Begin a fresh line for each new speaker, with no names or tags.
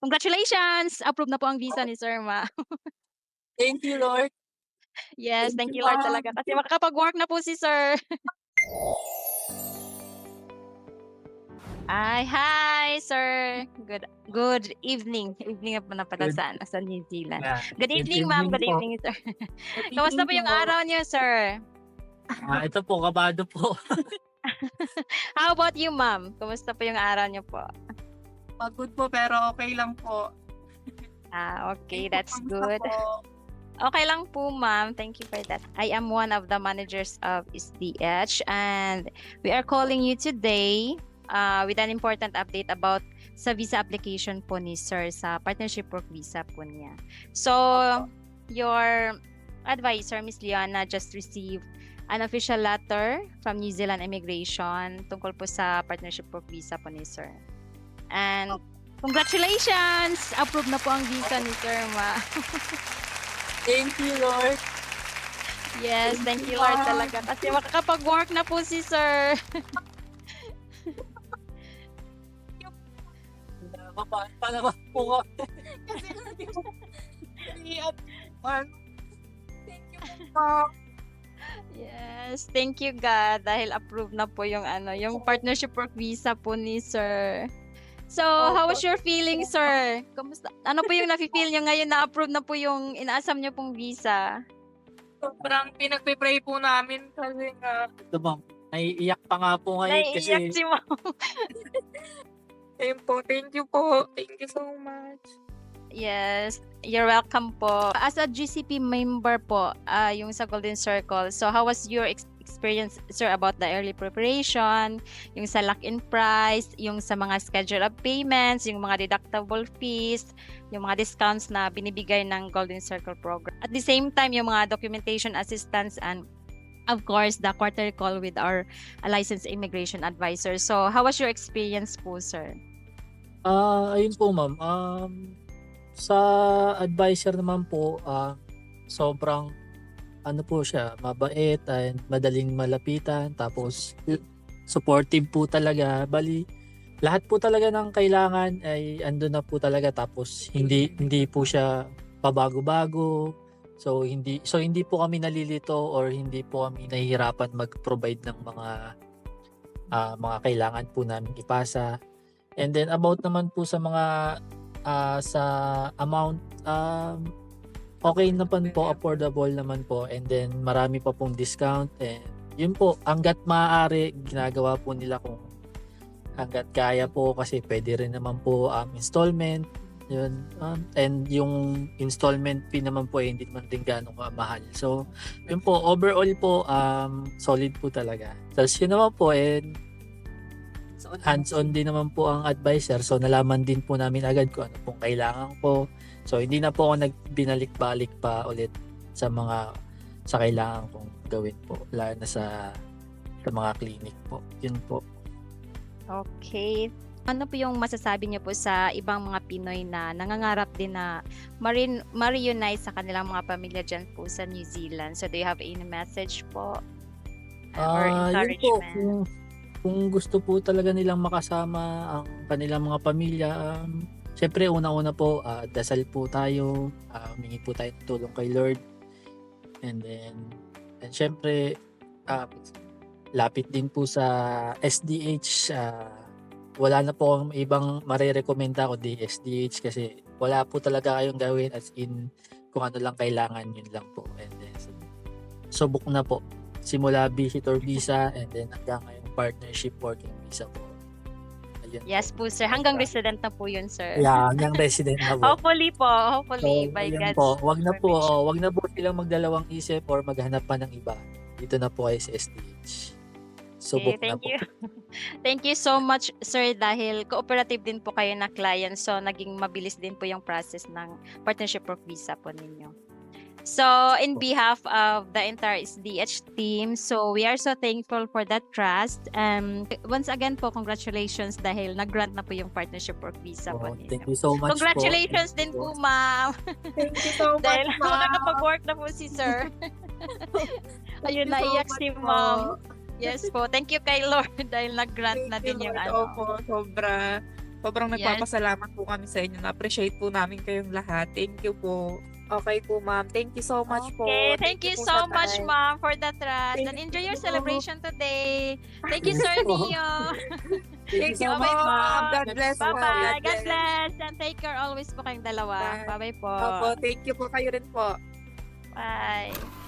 Congratulations! Approve na po ang visa ni sir,
Thank you, Lord.
Yes,
Thank
thank
you,
you Lord
ma'am.
talaga kasi makakapag-work na po si sir. Hi sir. Good evening. Evening na po na pala
Good
sa New Zealand.
yeah,
Good
good
evening ma'am,
evening
good
po.
evening sir.
Good
Kamusta
evening
po yung
po.
araw niyo sir?
Ito po, kabado po.
How about you ma'am? Kumusta po yung araw niyo po?
Pagod po pero okey lang po.
Okay,
Kayo po,
that's
kamusta
good.
po?
Okay lang po ma'am, thank you for that. I am one of the managers of SDH and we are calling you today with an important update about sa visa application po ni sir sa partnership work visa po niya. So, your advisor, Miss Liana, just received an official letter from New Zealand Immigration tungkol po sa partnership work visa po ni sir. And congratulations! Approve na po ang visa ni sir,
Thank you, Lord.
Yes, thank you Lord talaga kasi makakapag-work na po si sir.
Palawas po ko. Kasi hindi po thank you po.
Yes, thank you God dahil approve na po yung yung partnership work visa po ni sir. So, how was your feeling, sir? Kamusta? Ano po yung nafi-feel niyo ngayon na approve na po yung inaasam niyo pong visa?
Sobrang pinagpe-pray po namin kasi nga ito ma'am, naiiyak pa nga po ngayon
Naiiyak
kasi
si ma'am.
ayun po, thank you po. Thank you so much.
Yes, you're welcome po. As a GCP member po, yung sa Golden Circle, so how was your experience, sir, about the early preparation, yung sa lock-in price, yung sa mga schedule of payments, yung mga deductible fees, yung mga discounts na binibigay ng Golden Circle program. At the same time, yung mga documentation assistance and of course, the quarterly call with our licensed immigration advisor. So, how was your experience po, sir?
Ayun po ma'am, sa adviser naman po, sobrang ano po siya, mabait and madaling malapitan tapos supportive po talaga. Bali lahat po talaga ng kailangan ay andun na po talaga tapos hindi po siya pabago-bago. So hindi po kami nalilito or hindi po kami nahihirapan mag-provide ng mga kailangan po naming ipasa. And then about naman po sa mga sa amount, okay naman po, affordable naman po and then marami pa pong discount and yun po hangga't maaari ginagawa po nila kung hangga't kaya po kasi pwede rin naman po installment yun, and yung installment fee naman po hindi naman din gaano kamahal. So yun po, overall po solid po talaga. Tapos yun naman po hands-on din naman po ang advisor. So nalaman din po namin agad kung ano pong kailangan ko. So hindi na po ako binalik-balik pa ulit sa kailangan kong gawin po, lalo na sa mga clinic po. Yun po.
Okay. Ano po yung masasabi niyo po sa ibang mga Pinoy na nangangarap din na ma-reunite sa kanilang mga pamilya dyan po sa New Zealand? So do you have any message po or
Yun po,
encouragement?
kung gusto po talaga nilang makasama ang kanilang mga pamilya, syempre una-una po, dasal po tayo, humingi po tayo ng tulong kay Lord. And syempre, lapit din po sa SDH. Wala na po akong ibang marerekomenda kundi SDH kasi wala po talaga kayong gawin as in kung ano lang kailangan, yun lang po. And then, subok na po. Simula visitor visa and then hanggang ngayon partnership working visa po. Ayun
Yes po, sir. Hanggang resident na po yun, sir.
Yeah, hanggang resident na po.
Hopefully po. Hopefully
So,
by
ayun
God's
po. Wag
permission.
na po silang magdalawang isip or maghanap pa ng iba. Dito na po kayo sa SDH.
Okay,
Subok na
thank
po.
you. Thank you so much, sir, dahil cooperative din po kayo na client. So, naging mabilis din po yung process ng partnership work visa po ninyo. So, in behalf of the entire SDH team, so we are so thankful for that trust. Once again po, congratulations dahil nag-grant na po yung partnership work visa po
Thank
ninyo.
you so much po.
Congratulations din po, ma'am.
Thank you so much,
Dahil
ma'am.
nakakapag-work na po si sir. Ayun,
Thank you so
naiyak
much
si
po.
ma'am. Yes po. Thank you kay Lord dahil nag-grant na
Thank
din
you,
yung
Lord. Opo, sobra.
Sobrang
Yes.
nagpapasalamat po kami sa inyo. Na-appreciate po namin kayong lahat. Thank you po. Okay po, ma'am. Thank you so much po.
Okay, thank you
po
so
sa
much,
time.
ma'am, for the trust.
Thank
And enjoy your
you.
celebration today. Thank you,
Yes
Sir
po.
Neo.
Thank you po,
Bye-bye po.
ma'am. God bless po.
Bye-bye. God bless. And take care always po kayong dalawa.
Bye.
Bye-bye po.
Opo, thank you po. Kayo rin po.
Bye.